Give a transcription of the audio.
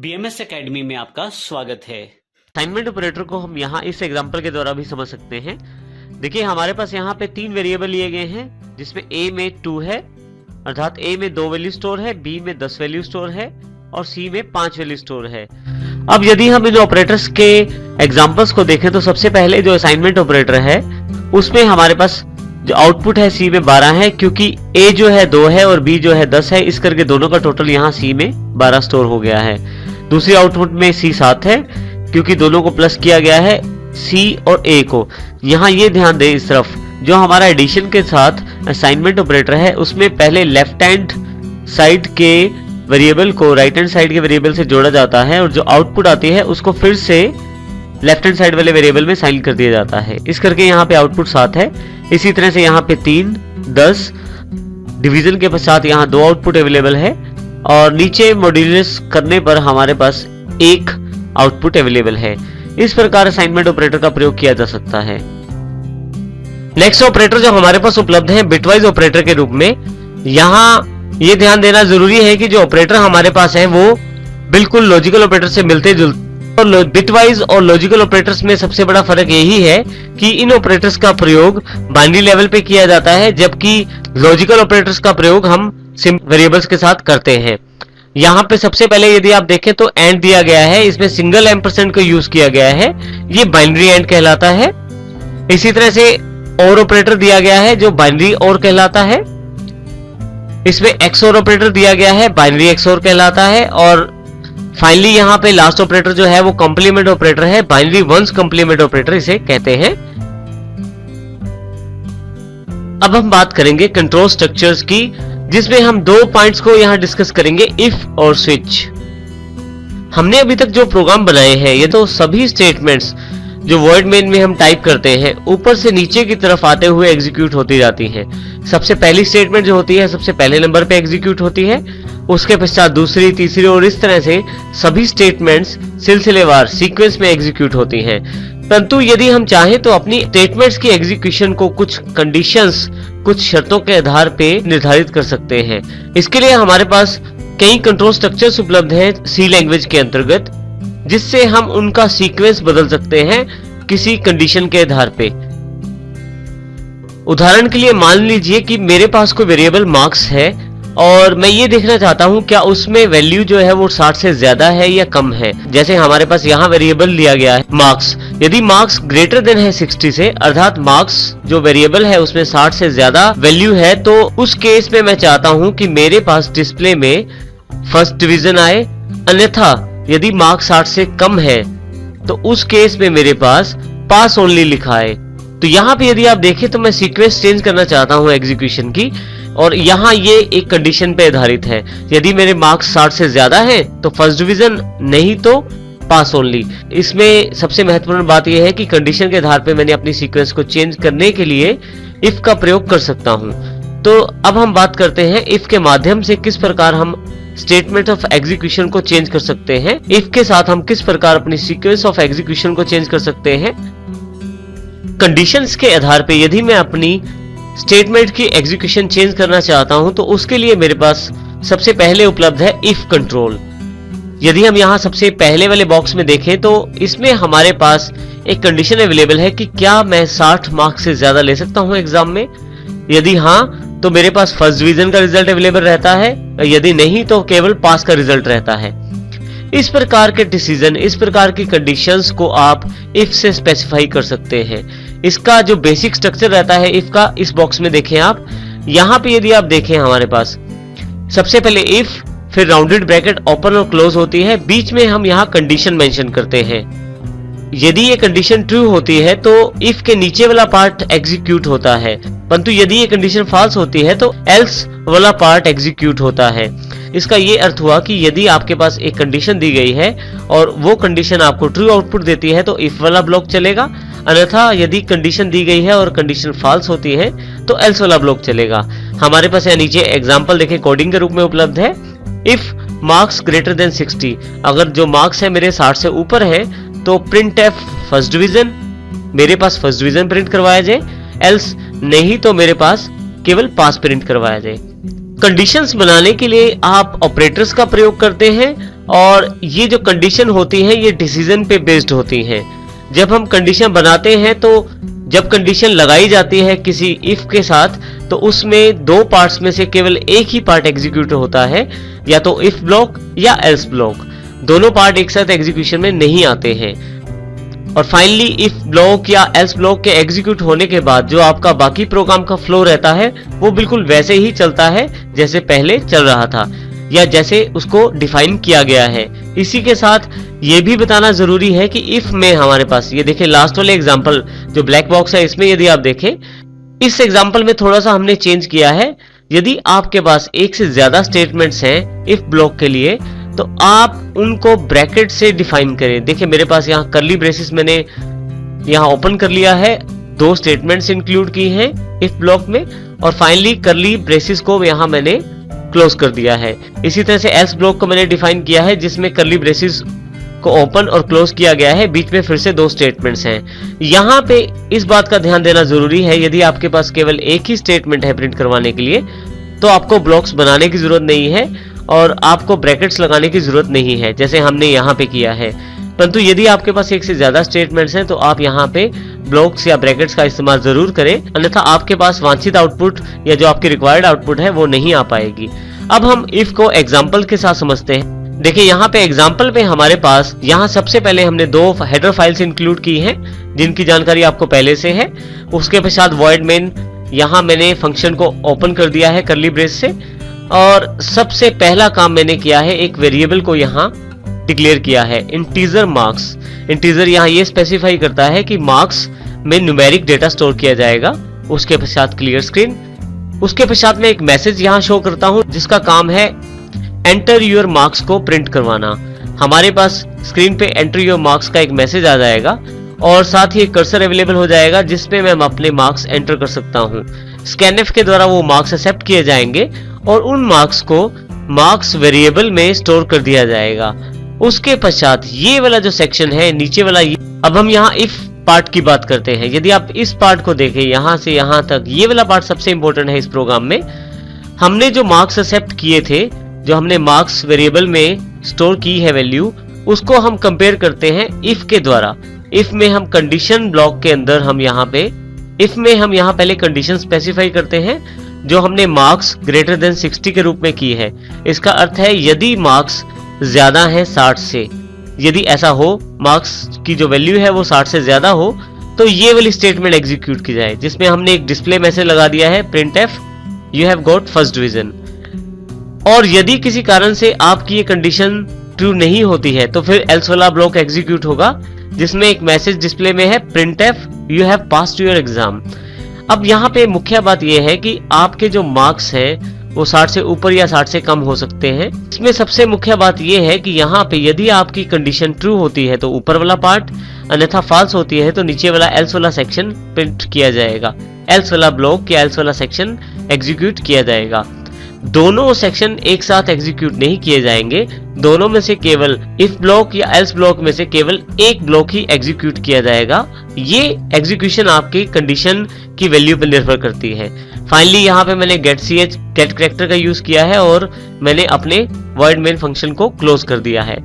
BMS academy में आपका स्वागत है। असाइनमेंट ऑपरेटर को हम यहाँ इस एग्जांपल के द्वारा भी समझ सकते हैं। देखिए हमारे पास यहाँ पे 3 वेरिएबल लिए गए हैं, जिसमें A में 2 है, अर्थात A में 2 वैल्यू स्टोर है, B में 10 वैल्यू स्टोर है और C में 5 वैल्यू स्टोर है। अब यदि हम इन ऑपरेटर्स के एग्जांपल्स को देखें तो सबसे पहले जो असाइनमेंट ऑपरेटर है उसमें हमारे पास जो आउटपुट है C में 12 है, क्योंकि A जो है 2 है और B जो है 10 है, इस करके दोनों का टोटल यहाँ C में 12 स्टोर हो गया है। दूसरी आउटपुट में C 7 है, क्योंकि दोनों को प्लस किया गया है C और A को। यहाँ ये ध्यान दें इस तरफ, जो हमारा एडिशन के साथ असाइनमेंट ऑपरेटर है उसमें पहले लेफ्ट हैंड साइड के वेरिएबल को राइट हैंड साइड के वेरिएबल से जोड़ा जाता है और जो आउटपुट आती है उसको फिर से लेफ्ट हैंड साइड वाले वेरिएबल में साइन कर दिया जाता है। इस करके यहाँ पे आउटपुट 7 है। इसी तरह से यहाँ पे 3, 10 डिवीजन के पश्चात यहाँ 2 आउटपुट अवेलेबल है और नीचे मॉड्यूलस करने पर हमारे पास 1 आउटपुट अवेलेबल है। इस प्रकार असाइनमेंट ऑपरेटर का प्रयोग किया जा सकता है। नेक्स्ट ऑपरेटर जो हमारे पास उपलब्ध है बिटवाइज ऑपरेटर के रूप में। यहाँ ये ध्यान देना जरूरी है कि जो ऑपरेटर हमारे पास है वो बिल्कुल लॉजिकल ऑपरेटर से मिलते जुलते, और बिटवाइज और लॉजिकल ऑपरेटर्स में सबसे बड़ा फर्क यही है कि इन ऑपरेटर्स का प्रयोग बाइनरी लेवल पे किया जाता है, जबकि लॉजिकल ऑपरेटर्स का प्रयोग हम सिंपल वेरिएबल्स के साथ करते हैं। यहाँ पे सबसे पहले यदि आप देखें तो एंड दिया गया है, इसमें सिंगल एम्परसेंड का यूज किया गया है, ये बाइनरी एंड कहलाता है। इसी तरह से और ऑपरेटर दिया गया है जो बाइनरी और कहलाता है। इसमें एक्सओर ऑपरेटर दिया गया है, बाइनरी एक्सओर कहलाता है। और फाइनली यहाँ पे लास्ट ऑपरेटर जो है वो कॉम्प्लीमेंट ऑपरेटर है, बाइनरी वंस कॉम्प्लीमेंट ऑपरेटर इसे कहते हैं। अब हम बात करेंगे कंट्रोल स्ट्रक्चर्स की, जिसमें हम 2 पॉइंट्स को यहाँ डिस्कस करेंगे, इफ और स्विच। हमने अभी तक जो प्रोग्राम बनाए हैं ये तो सभी स्टेटमेंट्स जो वर्ड मेन में हम टाइप करते हैं ऊपर से नीचे की तरफ आते हुए एग्जीक्यूट होती जाती हैं। सबसे पहली स्टेटमेंट जो होती है सबसे पहले नंबर पे एग्जीक्यूट होती है, उसके पश्चात दूसरी, तीसरी और इस तरह से सभी स्टेटमेंट्स सिलसिलेवार सीक्वेंस में एग्जीक्यूट होती हैं। परंतु यदि हम चाहें तो अपनी स्टेटमेंट्स की एग्जीक्यूशन को कुछ कंडीशंस, कुछ शर्तों के आधार पे निर्धारित कर सकते हैं। इसके लिए हमारे पास कई कंट्रोल स्ट्रक्चर्स उपलब्ध हैं सी लैंग्वेज के अंतर्गत, जिससे हम उनका सीक्वेंस बदल सकते हैं किसी कंडीशन के आधार पे। उदाहरण के लिए मान लीजिए कि मेरे पास कोई वेरिएबल मार्क्स है और मैं ये देखना चाहता हूं क्या उसमें वैल्यू जो है वो 60 से ज्यादा है या कम है। जैसे हमारे पास यहाँ वेरिएबल लिया गया है मार्क्स, यदि मार्क्स ग्रेटर देन है 60 से, अर्थात मार्क्स जो वेरिएबल है उसमें 60 से ज्यादा वैल्यू है, तो उस केस में मैं चाहता हूं कि मेरे पास डिस्प्ले में फर्स्ट डिवीजन आए। अन्यथा यदि मार्क्स 60 से कम है तो उस केस में मेरे पास पास ओनली लिखा है। तो यहाँ पे यदि आप देखें तो मैं सीक्वेंस चेंज करना चाहता हूँ एग्जीक्यूशन की, और यहाँ ये एक कंडीशन पे आधारित है। यदि मेरे मार्क्स 60 से ज्यादा है तो फर्स्ट डिवीजन, नहीं तो पास ओनली। इसमें सबसे महत्वपूर्ण बात यह है कि कंडीशन के आधार पे मैंने अपनी सीक्वेंस को चेंज करने के लिए इफ का प्रयोग कर सकता हूँ। तो अब हम बात करते हैं इफ के माध्यम से किस प्रकार हम स्टेटमेंट ऑफ एग्जीक्यूशन को चेंज कर सकते हैं। इफ के साथ हम किस प्रकार अपनी सीक्वेंस ऑफ एग्जीक्यूशन को चेंज कर सकते हैं। कंडीशंस के आधार पे यदि मैं अपनी स्टेटमेंट की एग्जीक्यूशन चेंज करना चाहता हूं तो उसके लिए मेरे पास सबसे पहले उपलब्ध है इफ कंट्रोल। यदि हम यहां सबसे पहले वाले बॉक्स में देखें तो इसमें हमारे पास एक कंडीशन अवेलेबल है कि क्या मैं 60 मार्क्स से ज्यादा ले सकता हूं एग्जाम में। यदि हां तो मेरे पास फर्स्ट डिवीजन का रिजल्ट अवेलेबल रहता है, यदि नहीं तो केवल पास का रिजल्ट रहता है। इस प्रकार के डिसीजन, इस प्रकार की कंडीशंस को आप इफ से स्पेसिफाई कर सकते हैं। इसका जो बेसिक स्ट्रक्चर रहता है इफ का, इस बॉक्स में देखें आप। यहाँ पे यदि आप देखें हमारे पास सबसे पहले इफ, फिर राउंडेड ब्रैकेट ओपन और क्लोज होती है, बीच में हम यहाँ कंडीशन मेंशन करते हैं। यदि ये कंडीशन ट्रू होती है तो इफ के नीचे वाला पार्ट एग्जीक्यूट होता है, परंतु यदि ये कंडीशन फॉल्स होती है तो एल्स वाला पार्ट एग्जीक्यूट होता है। इसका ये अर्थ हुआ कि यदि आपके पास एक कंडीशन दी गई है और वो कंडीशन आपको ट्रू आउटपुट देती है तो इफ वाला ब्लॉक चलेगा, अन्यथा यदि कंडीशन दी गई है और कंडीशन फॉल्स होती है तो एल्स वाला ब्लॉक चलेगा। हमारे पास यहाँ नीचे एग्जांपल देखें कोडिंग के रूप में उपलब्ध है। इफ मार्क्स ग्रेटर देन 60, अगर जो मार्क्स है मेरे 60 से ऊपर है तो प्रिंट एफ फर्स्ट डिवीजन, मेरे पास फर्स्ट डिवीजन प्रिंट करवाया जाए, एल्स नहीं तो मेरे पास केवल पास प्रिंट करवाया जाए। कंडीशंस बनाने के लिए आप ऑपरेटर्स का प्रयोग करते हैं और ये जो कंडीशन होती है ये डिसीजन पे बेस्ड होती हैं। जब हम कंडीशन बनाते हैं तो जब कंडीशन लगाई जाती है किसी इफ के साथ तो उसमें दो पार्ट्स में से केवल एक ही पार्ट एग्जीक्यूट होता है, या तो इफ ब्लॉक या एल्स ब्लॉक। दोनों पार्ट एक साथ एग्जीक्यूशन में नहीं आते हैं। और फाइनली इफ ब्लॉक या एल्स ब्लॉक के एग्जीक्यूट होने के बाद जो आपका बाकी प्रोग्राम का फ्लो रहता है वो बिल्कुल वैसे ही चलता है जैसे पहले चल रहा था या जैसे उसको डिफाइन किया गया है। इसी के साथ ये भी बताना जरूरी है कि इफ में हमारे पास ये देखें लास्ट वाले एग्जांपल जो ब्लैक बॉक्स है इसमें यदि आप देखें इस एग्जांपल में थोड़ा सा हमने चेंज किया है। यदि आपके पास एक से ज्यादा स्टेटमेंट्स हैं इफ ब्लॉक के लिए तो आप उनको ब्रैकेट से डिफाइन करें। देखिए मेरे पास यहाँ कर्ली ब्रेसेस मैंने यहाँ ओपन कर लिया है, दो स्टेटमेंट्स इंक्लूड की हैं इफ ब्लॉक में और फाइनली कर्ली ब्रेसेस को यहाँ मैंने क्लोज कर दिया है। इसी तरह से एल्स ब्लॉक को मैंने डिफाइन किया है जिसमें कर्ली ब्रेसेस को ओपन और क्लोज किया गया है, बीच में फिर से दो स्टेटमेंट्स हैं। यहाँ पे इस बात का ध्यान देना जरूरी है यदि आपके पास केवल एक ही स्टेटमेंट है प्रिंट करवाने के लिए तो आपको ब्लॉक्स बनाने की जरूरत नहीं है और आपको ब्रैकेट्स लगाने की जरूरत नहीं है जैसे हमने यहाँ पे किया है। परंतु यदि आपके पास एक से ज्यादा स्टेटमेंट्स हैं तो आप यहाँ पे ब्लॉक्स या ब्रैकेट्स का इस्तेमाल जरूर करें, अन्यथा आपके पास वांछित आउटपुट या जो आपकी रिक्वायर्ड आउटपुट है वो नहीं आ पाएगी। अब हम इफ को एग्जाम्पल के साथ समझते हैं। देखिए यहाँ पे एग्जाम्पल में हमारे पास यहाँ सबसे पहले हमने दो हेडर फाइल्स इंक्लूड की हैं जिनकी जानकारी आपको पहले से है। उसके पश्चात वॉइड मेन यहाँ मैंने फंक्शन को ओपन कर दिया है कर्ली ब्रेस से और सबसे पहला काम मैंने किया है एक वेरिएबल को यहाँ डिक्लेयर किया है इंटीजर मार्क्स। इंटीजर यहाँ ये स्पेसिफाई करता है कि मार्क्स में न्यूमेरिक डेटा स्टोर किया जाएगा। उसके पश्चात क्लियर स्क्रीन, उसके पश्चात मैं एक मैसेज यहाँ शो करता हूँ जिसका काम है एंटर योर मार्क्स को प्रिंट करवाना। हमारे पास स्क्रीन पे एंटर योर मार्क्स का एक मैसेज आ जाएगा और साथ ही एक कर्सर अवेलेबल हो जाएगा जिसपे मैं अपने मार्क्स एंटर कर सकता हूँ। स्कैनएफ के द्वारा वो मार्क्स एक्सेप्ट किए जाएंगे और उन मार्क्स को मार्क्स वेरिएबल में स्टोर कर दिया जाएगा। उसके पश्चात ये वाला जो सेक्शन है नीचे वाला अब हम यहाँ इफ पार्ट की बात करते हैं। यदि आप इस पार्ट को देखें यहाँ से यहाँ तक ये वाला पार्ट सबसे इंपॉर्टेंट है इस प्रोग्राम में। हमने जो मार्क्स एक्सेप्ट किए थे, जो हमने मार्क्स वेरिएबल में स्टोर की है वैल्यू, उसको हम कंपेयर करते हैं इफ के द्वारा। इफ में हम कंडीशन ब्लॉक के अंदर हम यहाँ पे इफ में हम यहाँ पहले कंडीशन स्पेसिफाई करते हैं जो हमने मार्क्स ग्रेटर देन 60 के रूप में की है। इसका अर्थ है यदि मार्क्स ज्यादा है 60 से, यदि ऐसा हो मार्क्स की जो वैल्यू है वो 60 से ज्यादा हो तो ये वाली स्टेटमेंट एग्जीक्यूट की जाए जिसमें हमने एक डिस्प्ले मैसेज लगा दिया है print F you have got first division. और यदि किसी कारण से आपकी ये कंडीशन ट्रू नहीं होती है तो फिर एल्स वाला ब्लॉक एग्जीक्यूट होगा जिसमें एक मैसेज डिस्प्ले में है print F you have passed your exam. अब यहाँ पे मुख्य बात यह है कि आपके जो मार्क्स हैं वो 60 से ऊपर या 60 से कम हो सकते हैं। इसमें सबसे मुख्य बात यह है कि यहाँ पे यदि आपकी कंडीशन ट्रू होती है तो ऊपर वाला पार्ट, अन्यथा फॉल्स होती है तो नीचे वाला एल्स वाला सेक्शन प्रिंट किया जाएगा, एल्स वाला ब्लॉक या एल्स वाला सेक्शन एग्जीक्यूट किया जाएगा। दोनों सेक्शन एक साथ एग्जीक्यूट नहीं किए जाएंगे, दोनों में से केवल इफ ब्लॉक या एल्स ब्लॉक में से केवल एक ब्लॉक ही एग्जीक्यूट किया जाएगा। ये एग्जीक्यूशन आपकी कंडीशन की वैल्यू पर निर्भर करती है। फाइनली यहाँ पे मैंने गेट कैरेक्टर का यूज किया है और मैंने अपने वॉइड मेन फंक्शन को क्लोज कर दिया है।